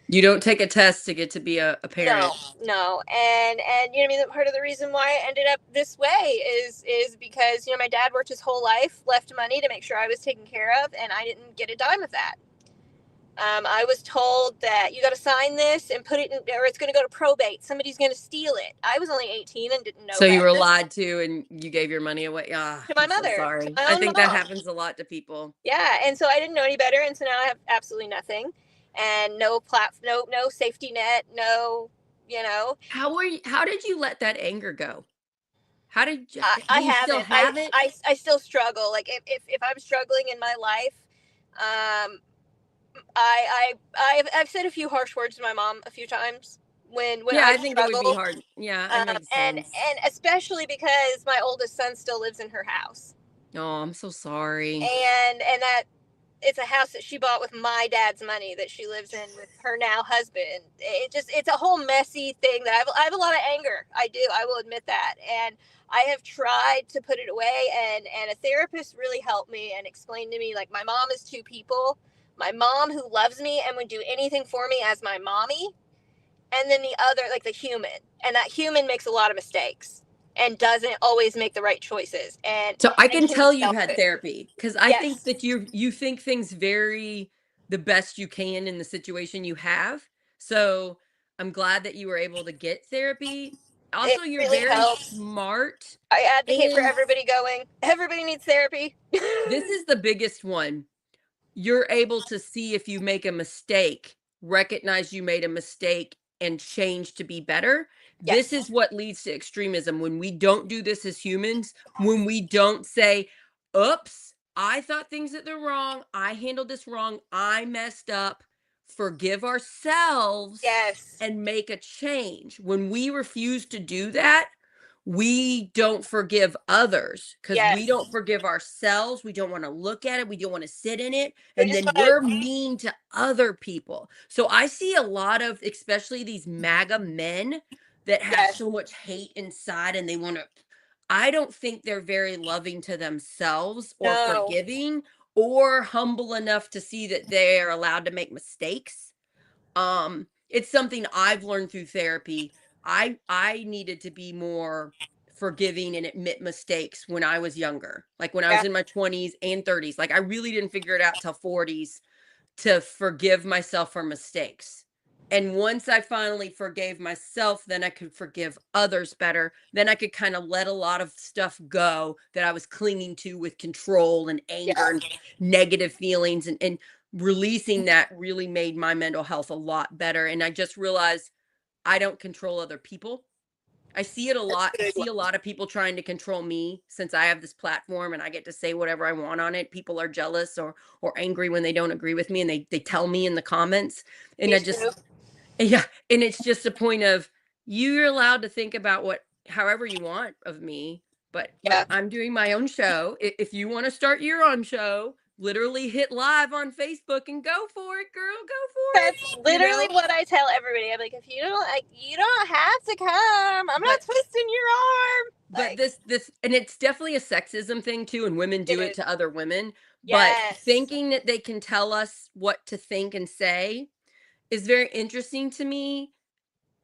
You don't take a test to get to be a No, parent. no, and I mean, part of the reason why I ended up this way is because my dad worked his whole life, left money to make sure I was taken care of, and I didn't get a dime of that. I was told that you got to sign this and put it in, or it's going to go to probate. Somebody's going to steal it. I was only 18 and didn't know So you better. were lied to and you gave your money away. Ah, To my I'm so mother, to sorry. my I own think that mom. happens a lot to people. Yeah, and so I didn't know any better, and so now I have absolutely nothing, and no safety net, no, you know. How did you let that anger go? How did you, I do you still haven't. have it? I still struggle. Like if I'm struggling in my life, um, I've said a few harsh words to my mom a few times when Yeah, I I think it would be struggle, hard. Yeah, it makes and sense. especially because my oldest son still lives in her house, Oh, I'm so sorry. and that it's a house that she bought with my dad's money that she lives in with her now husband. It's a whole messy thing that I have a lot of anger. I do. I will admit that. And I have tried to put it away, and a therapist really helped me and explained to me, like, my mom is two people. My mom who loves me and would do anything for me as my mommy, and then the other, like, the human. And that human makes a lot of mistakes and doesn't always make the right choices So I and can can be tell you've had selfish. therapy because I think Yes. that you think things very the best you can in the situation you have. So I'm glad that you were able to get therapy. It Also, you're really very helps. smart, I advocate for and everybody going. Everybody needs therapy. this is the biggest one. You're able to see if you make a mistake, recognize you made a mistake and change to be better. This Yes. is what leads to extremism when we don't do this as humans, when we don't say, "Oops, I thought things that they're wrong. I handled this wrong. I messed up." Forgive ourselves Yes. and make a change. When we refuse to do that, we don't forgive others because we Yes. don't forgive ourselves. We don't want to look at it. We don't want to sit in it. We And just then want we're to. mean to other people. So I see a lot of, especially these MAGA men that have Yes. so much hate inside and they want to, I don't think they're very loving to themselves or No. forgiving or humble enough to see that they're allowed to make mistakes. It's something I've learned through therapy. I needed to be more forgiving and admit mistakes when I was younger. Like when I Yeah. was in my 20s and 30s. Like I really didn't figure it out till 40s to forgive myself for mistakes. And once I finally forgave myself, then I could forgive others better. Then I could kind of let a lot of stuff go that I was clinging to with control and anger Yeah. and negative feelings. And releasing that really made my mental health a lot better. And I just realized I don't control other people. I see it a That's lot. a I good see one. a lot of people trying to control me since I have this platform and I get to say whatever I want on it. People are jealous or angry when they don't agree with me and they tell me in the comments. And Me I too. just yeah, and it's just a point of you're allowed to think about what however you want of me, but Yeah. I'm doing my own show. If you want to start your own show, literally hit live on Facebook and go for it, girl, go for it. That's You literally know? what I tell everybody. I'm like, if you don't like, you don't have to come. I'm But not twisting your arm. but Like, this and it's definitely a sexism thing too, and women it do it is. to other women, but Yes. thinking that they can tell us what to think and say is very interesting to me.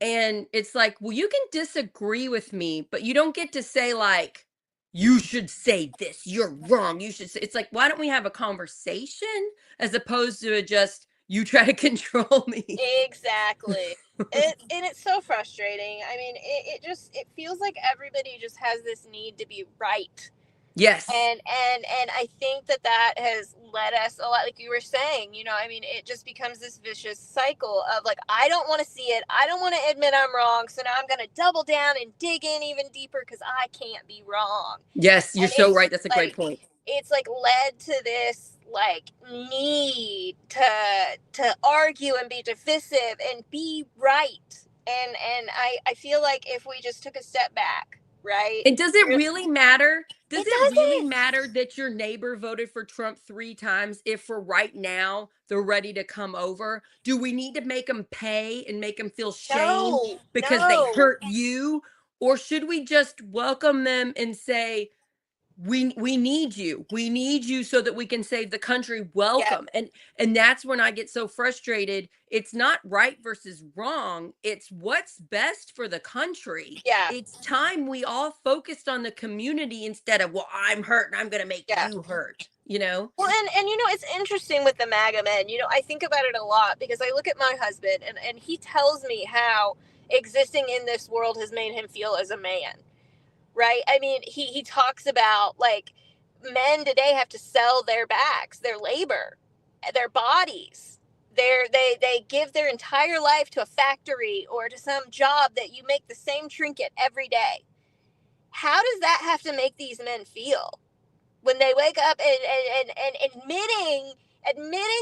And it's like, well, you can disagree with me, but you don't get to say, like, you should say this, you're wrong. You should say, it's like, why don't we have a conversation as opposed to just you try to control me? Exactly. And it's so frustrating. I mean, it feels like everybody just has this need to be right. Yes. And I think that has led us a lot, like you were saying, I mean, it just becomes this vicious cycle of like, I don't want to see it, I don't want to admit I'm wrong, so now I'm going to double down and dig in even deeper because I can't be wrong. Yes, you're And so right. That's a great point. it's like led to this like need to argue and be divisive and be right. And I feel like if we just took a step back, right? And does it really matter? Does It it really doesn't. matter that your neighbor voted for Trump 3 times if for right now they're ready to come over? Do we need to make them pay and make them feel shame No, because they no. hurt you? Or should we just welcome them and say, we need you, we need you so that we can save the country, Yes, welcome. And that's when I get so frustrated. It's not right versus wrong, it's what's best for the country. yeah, It's time we all focused on the community instead of, well, I'm hurt and I'm going to make yeah. you hurt. Well, and it's interesting with the MAGA men. I think about it a lot because I look at my husband and he tells me how existing in this world has made him feel as a man. Right? I mean, he talks about like men today have to sell their backs, their labor, their bodies. They give their entire life to a factory or to some job that you make the same trinket every day. How does that have to make these men feel when they wake up and admitting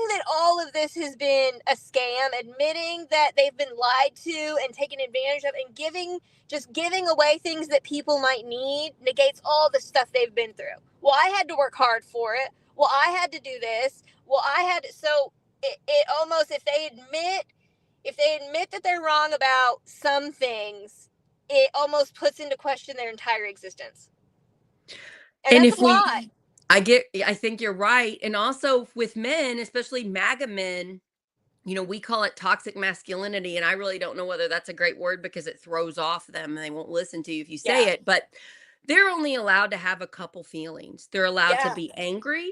that all of this has been a scam, admitting that they've been lied to and taken advantage of, and giving away things that people might need negates all the stuff they've been through. Well, I had to work hard for it. Well, I had to do this. Well, I had to, so it almost, if they admit that they're wrong about some things, it almost puts into question their entire existence. And And that's if a lot. I think you're right. And also with men, especially MAGA men, we call it toxic masculinity. And I really don't know whether that's a great word because it throws off them and they won't listen to you if you say Yeah. it. But they're only allowed to have a couple feelings. They're allowed to Yeah. be angry.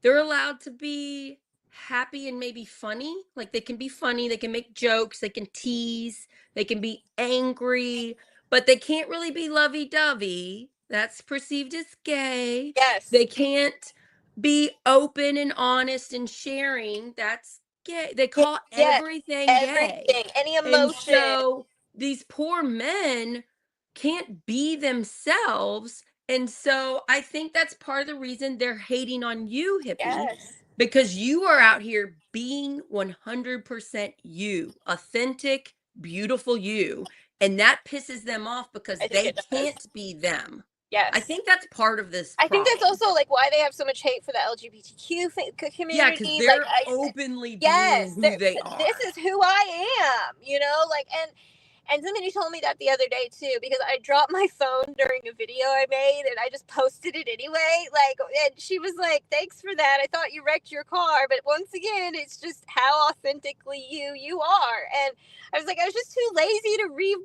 They're allowed to be happy and maybe funny. Like they can be funny, they can make jokes, they can tease, they can be angry, but they can't really be lovey-dovey. That's perceived as gay. Yes. They can't be open and honest and sharing. That's gay. They call Yes. everything gay. Everything. Any And emotion. so these poor men can't be themselves, and so I think that's part of the reason they're hating on you, Hippie, Yes. because you are out here being 100% you, authentic, beautiful you. And that pisses them off because I think they it does. can't be them. I Yes. think that's part of this I think that's problem. also like why they have so much hate for the LGBTQ Yeah, because community. Like they're openly being yes, who they this are. is who I am. Like and somebody told me that the other day too, because I dropped my phone during a video I made and I just posted it anyway. Like, and she was like, thanks for that. I thought you wrecked your car. But once again, it's just how authentically you are. And I was like, I was just too lazy to re-edit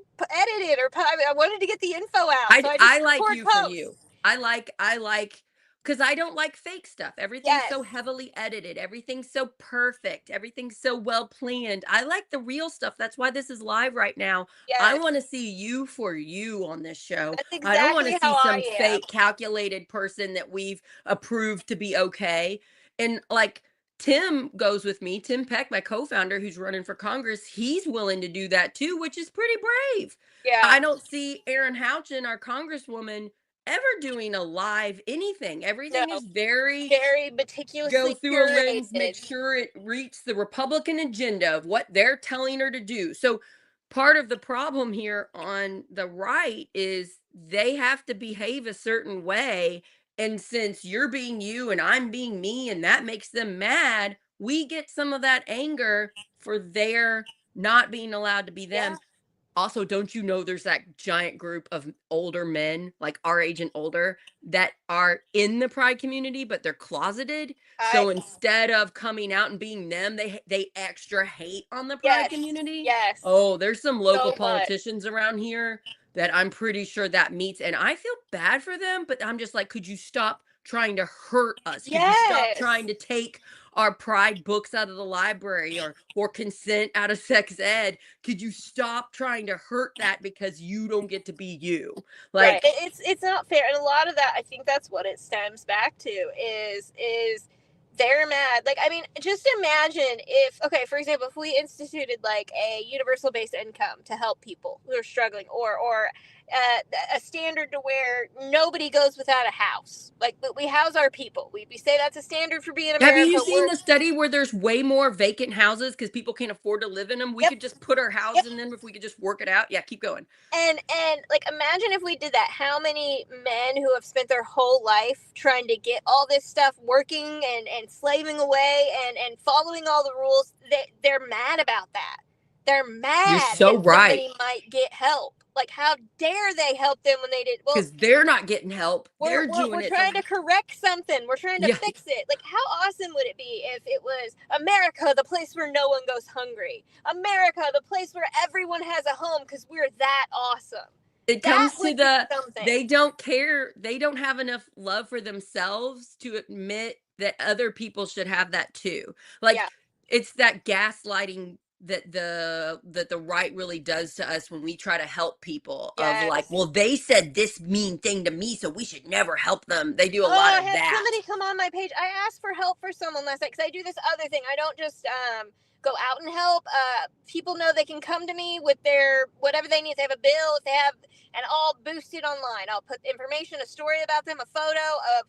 it I wanted to get the info out. So I just I like record you for posts. you. I like because I don't like fake stuff. Everything's Yes. so heavily edited. Everything's so perfect. Everything's so well planned. I like the real stuff. That's why this is live right now. I Yes. want to see you for you on this show. That's I don't want exactly to how see some I am. fake calculated person that we've approved to be okay. And like Tim goes with me, Tim Peck, my co-founder who's running for Congress, he's willing to do that too, which is pretty brave. Yeah. I don't see Erin Houchin, our congresswoman, ever doing a live anything. No. Everything is very Very go meticulously through a lens, make curated. sure it reaches the Republican agenda of what they're telling her to do. So part of the problem here on the right is they have to behave a certain way. And since you're being you and I'm being me, and that makes them mad, we get some of that anger for their not being allowed to be Yeah. them. also, don't you know there's that giant group of older men, like our age and older, that are in the pride community, but they're closeted. I So instead of coming out and being them, they extra hate on the pride yes, community. yes, Oh, there's some local so much. politicians around here that I'm pretty sure that meets, and I feel bad for them, but I'm just like, could you stop trying to hurt us? Could you stop trying Yes. to take our pride books out of the library or consent out of sex ed? Could you stop trying to hurt that because you don't get to be you? Right. Like, It's not fair. And a lot of that, I think that's what it stems back to is they're mad. Like, I mean, just imagine if, okay, for example, if we instituted like a universal basic income to help people who are struggling, or a standard to where nobody goes without a house. Like, but we house our people. We say that's a standard for being have America. you seen the study where there's way more vacant houses because people can't afford to live in them? We Yep. could just put our house Yep. in them if we could just work it out. Yeah, keep going. And like, imagine if we did that. How many men who have spent their whole life trying to get all this stuff working and slaving away and following all the rules, they're mad about that. They're You're mad so that right. somebody might get help. Like, how dare they help them when they did? Well, Because they're not getting help. we're, They're we're, doing we're it. trying to correct something. We're trying to Yeah. fix it. Like, how awesome would it be if it was America, the place where no one goes hungry? America, the place where everyone has a home because we're that awesome. It That comes to would be the, something. they don't care. They don't have enough love for themselves to admit that other people should have that too. Like, Yeah. it's that gaslighting that the right really does to us when we try to help people, of like, Yes. well, they said this mean thing to me, so we should never help them. They do a Oh, lot I of had that. somebody come on my page. I asked for help for someone last night because I do this other thing. I don't just go out and help. People know they can come to me with their whatever they need. If they have a bill, if they have, and I'll boost it online. I'll put information, a story about them, a photo,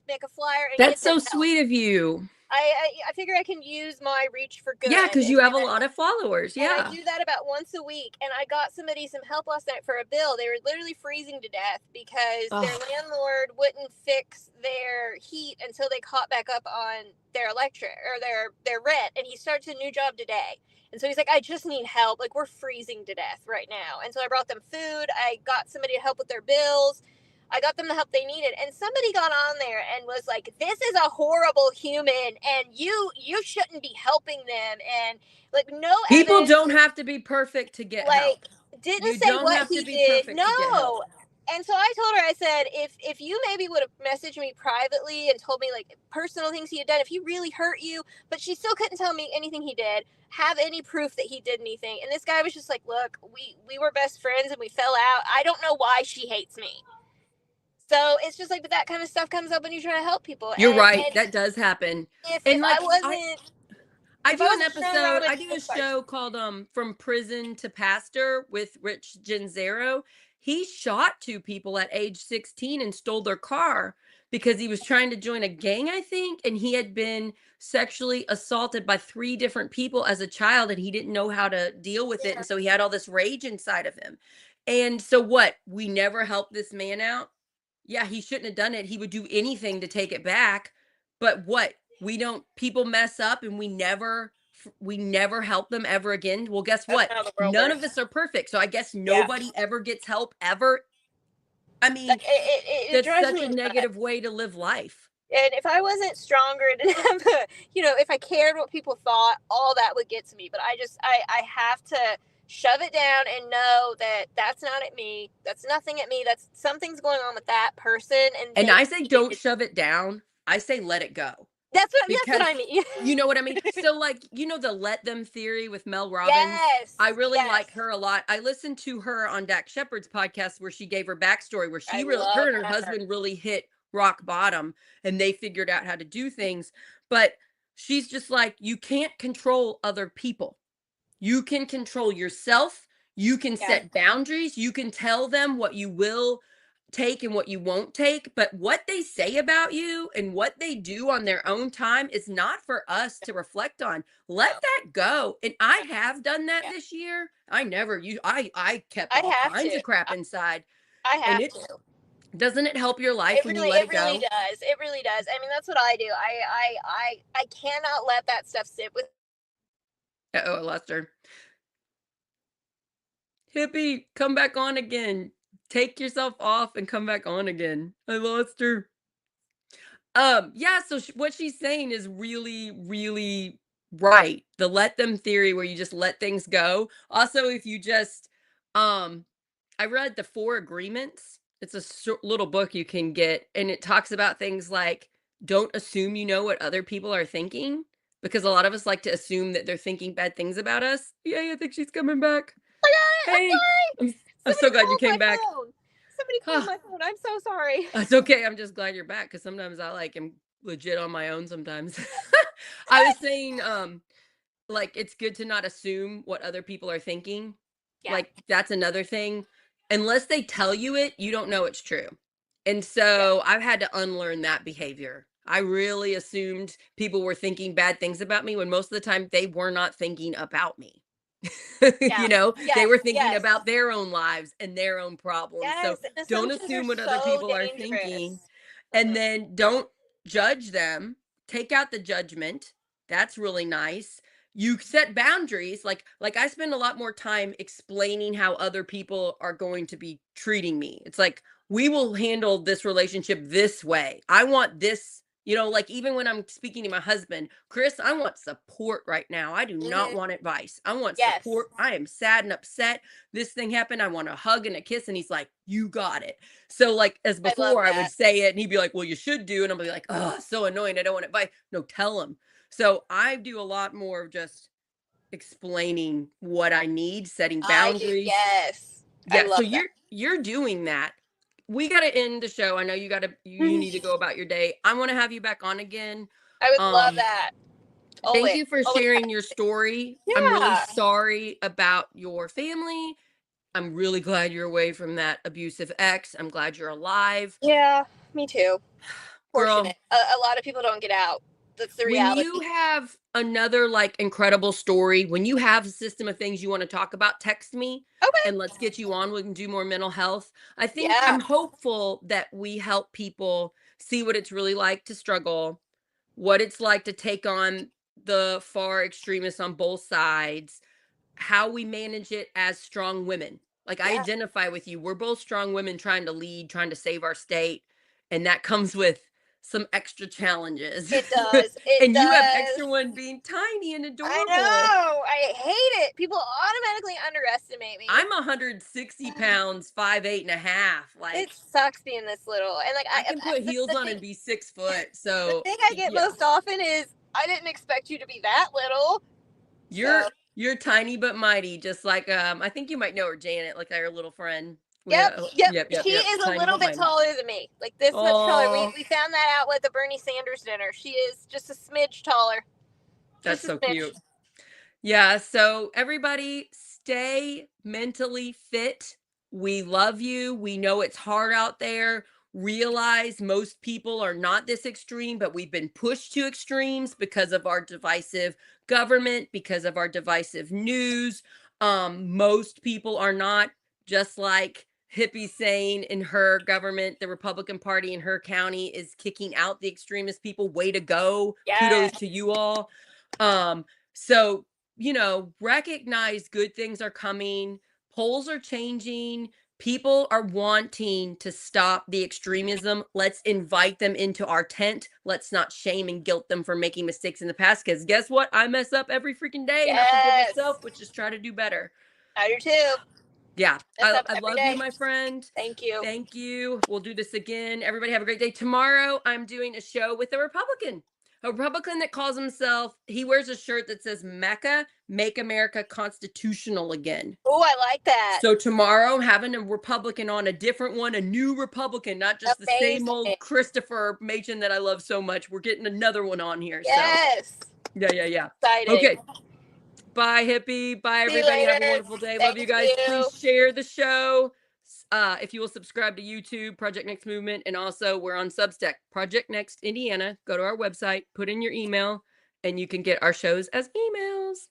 make a flyer, and That's get them so help. sweet of you. I figure I can use my reach for good. Yeah, because you have a And lot of followers. And I Yeah. do that about once a week. And I got somebody some help last night for a bill. They were literally freezing to death because their Oh, landlord wouldn't fix their heat until they caught back up on their electric or their rent. And he starts a new job today. And so he's like, I just need help. Like, we're freezing to death right now. And so I brought them food. I got somebody to help with their bills. I got them the help they needed. And somebody got on there and was like, this is a horrible human and you shouldn't be helping them. And like, no people evidence, don't have to be perfect to get like, help. didn't You say don't what have he to be did. perfect to get help. No. And so I told her, I said, if you maybe would have messaged me privately and told me like personal things he had done, if he really hurt you, but she still couldn't tell me anything he did, have any proof that he did anything. And this guy was just like, look, we were best friends and we fell out. I don't know why she hates me. So it's just like, but that kind of stuff comes up when you try to help people. You're right. And that does happen. if And like, I wasn't, I if do I an wasn't strong, I episode, would I do a sorry. show called From Prison to Pastor with Rich Genzero. He shot two people at age 16 and stole their car because he was trying to join a gang, I think, and he had been sexually assaulted by 3 different people as a child and he didn't know how to deal with it, and so he had all this rage inside of him. And so what? We never helped this man out. Yeah, he shouldn't have done it. He would do anything to take it back. But what? We don't, people mess up and we never help them ever again. Well, guess That's what? how the world None works. of us are perfect. So I guess nobody ever gets help ever. I mean, Like, it that's drives such me a nuts. negative way to live life. And if I wasn't stronger and if I cared what people thought, all that would get to me. But I have to shove it down and know that that's not at me. That's nothing at me. That's something's going on with that person. And I say don't shove it down. I say let it go. That's what I mean. You know what I mean? So like, the let them theory with Mel Robbins. Yes. I really yes. like her a lot. I listened to her on Dak Shepard's podcast where she gave her backstory where love her and her husband really hit rock bottom and they figured out how to do things. But she's just like, you can't control other people. You can control yourself. You can set boundaries. You can tell them what you will take and what you won't take, but what they say about you and what they do on their own time is not for us to reflect on. Let that go. And I have done that this year. I never used, I kept all kinds of crap inside. I have and to. Doesn't it help your life when you let it go? It really does. It really does. I mean, that's what I do. I cannot let that stuff sit with. Uh-oh, Lester. Hippie, come back on again. Take yourself off and come back on again. I lost her. Yeah, so what she's saying is really, really right. The let them theory where you just let things go. Also, if you just, um, I read the Four Agreements. It's a little book you can get, and it talks about things like don't assume you know what other people are thinking because a lot of us like to assume that they're thinking bad things about us. Yeah, I think she's coming back. I got it. I'm Hey, sorry. I'm Somebody so glad you called my came back. phone. Somebody called my phone. I'm so sorry. It's okay. I'm just glad you're back because sometimes I like am legit on my own sometimes. I was saying, like it's good to not assume what other people are thinking. Yeah. Like that's another thing. Unless they tell you it, you don't know it's true. And Yeah. so I've had to unlearn that behavior. I really assumed people were thinking bad things about me when most of the time they were not thinking about me. Yeah. They Yes. were thinking Yes. about their own lives and their own problems. So Yes. don't Assumptions are assume what other so people are thinking. dangerous. And Mhm. then don't judge them. Take out the judgment. That's really nice. You set boundaries. Like I spend a lot more time explaining how other people are going to be treating me. It's like we will handle this relationship this way. I want this, like even when I'm speaking to my husband, Chris, I want support right now. I do not Mhm. want advice. I want Yes. support. I am sad and upset. This thing happened. I want a hug and a kiss. And he's like, you got it. So, like, as I love before, I would that. say it and he'd be like, well, you should do. And I'll be like, oh, so annoying. I don't want advice. No, tell him. So I do a lot more of just explaining what I need, setting I do. boundaries. Yes. I Yeah, so love that. you're doing that. We gotta end the show. I know you need to go about your day. I want to have you back on again. I would love Um, that. Thank Always. you for Always. sharing your story. I'm really Yeah. sorry about your family. I'm really glad you're away from that abusive ex. I'm glad you're alive. Yeah. Me too. Girl, Fortunate. A lot of people don't get out. That's the when you reality. have another like incredible story, when you have a system of things you want to talk about, text me Okay. and let's get you on. We can do more mental health. I think Yeah. I'm hopeful that we help people see what it's really like to struggle, what it's like to take on the far extremists on both sides, how we manage it as strong women. Like I Yeah. identify with you. We're both strong women trying to lead, trying to save our state. And that comes with some extra challenges. It does. It And you have extra does. one being tiny and I adorable. know. I hate it. People automatically underestimate me. I'm 160 pounds, 5'8.5". It Like sucks being this little. And like I can put the, heels the on thing and be 6 foot. the So thing I get yeah, most often is I didn't expect you to be that little. you're So you're tiny but mighty, just like I think you might know her, Janet, like our little friend. yep, yep. Yep, yep, She yep. is a Tiny little but bit mighty. taller than me. Like this much taller. We Oh, we found that out with the Bernie Sanders dinner. She is just a smidge taller. that's Just a so smidge. cute. Yeah, so everybody stay mentally fit. We love you. We know it's hard out there. Realize most people are not this extreme, but we've been pushed to extremes because of our divisive government, because of our divisive news. Most people are not, just like Hippie saying in her government, the Republican Party in her county is kicking out the extremist people. Way to go. Kudos Yes. to you all. So recognize good things are coming, polls are changing, people are wanting to stop the extremism. Let's invite them into our tent. Let's not shame and guilt them for making mistakes in the past, because guess what? I mess up every freaking day and I forgive Yes. myself, but just try to do better. I do too. Yeah, Mess I, up I every love you, day. my friend. Thank you. Thank you. We'll do this again. Everybody have a great day. Tomorrow, I'm doing a show with a Republican that calls himself, he wears a shirt that says MECA, Make America Constitutional Again. Oh, I like that. So tomorrow, I'm having a Republican on, a different one, a new Republican, not just the same Amazing. old Christopher Machen that I love so much. We're getting another one on here. So Yes. yeah. Exciting. Okay. Bye, Hippie. Bye, See you everybody. Have a later. wonderful day. Love Thank you guys. you. Please share the show. If you will subscribe to YouTube, Project Next Movement, and also we're on Substack, Project Next Indiana. Go to our website, put in your email, and you can get our shows as emails.